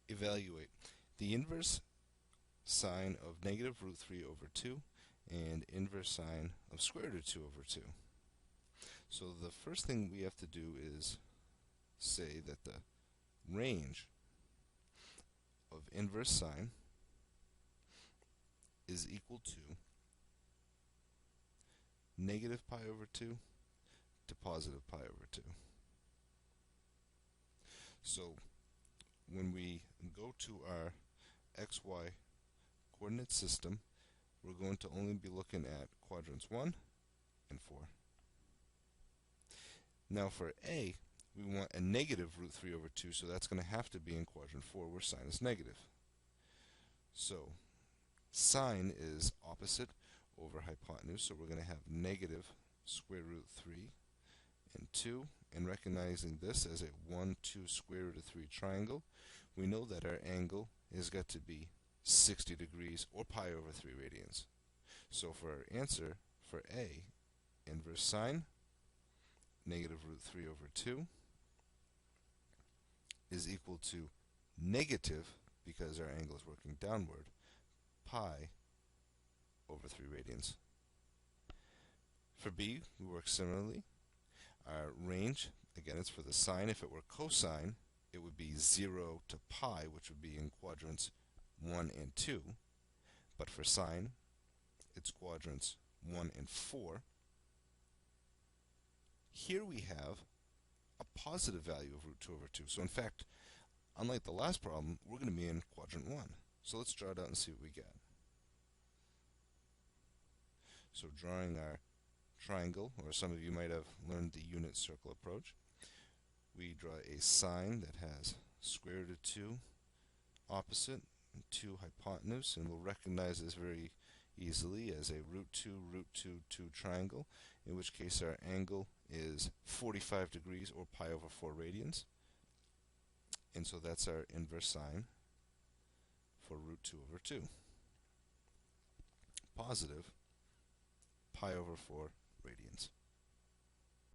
Evaluate the inverse sine of negative root 3 over 2 and inverse sine of square root of 2 over 2. So the first thing we have to do is say that the range of inverse sine is equal to negative pi over 2 to positive pi over 2. So when we go to our xy coordinate system, we're going to only be looking at quadrants 1 and 4. Now for A, we want a negative root 3 over 2, so that's going to have to be in quadrant 4 where sine is negative. So sine is opposite over hypotenuse, so we're going to have negative square root 3 and 2, and recognizing this as a 1, 2 square root of 3 triangle, we know that our angle has got to be 60 degrees or pi over 3 radians. So for our answer for A, inverse sine negative root 3 over 2 is equal to negative, because our angle is working downward, pi over 3 radians. For B, we work similarly. Our range, again, it's for the sine. If it were cosine, it would be 0 to pi, which would be in quadrants 1 and 2. But for sine, it's quadrants 1 and 4. Here we have a positive value of root 2 over 2. So in fact, unlike the last problem, we're going to be in quadrant 1. So let's draw it out and see what we get. So drawing our triangle, or some of you might have learned the unit circle approach, we draw a sine that has square root of 2 opposite and 2 hypotenuse, and we'll recognize this very easily as a root 2, 2 triangle, in which case our angle is 45 degrees or pi over 4 radians. And so that's our inverse sine for root 2 over 2. Positive pi over 4 radians.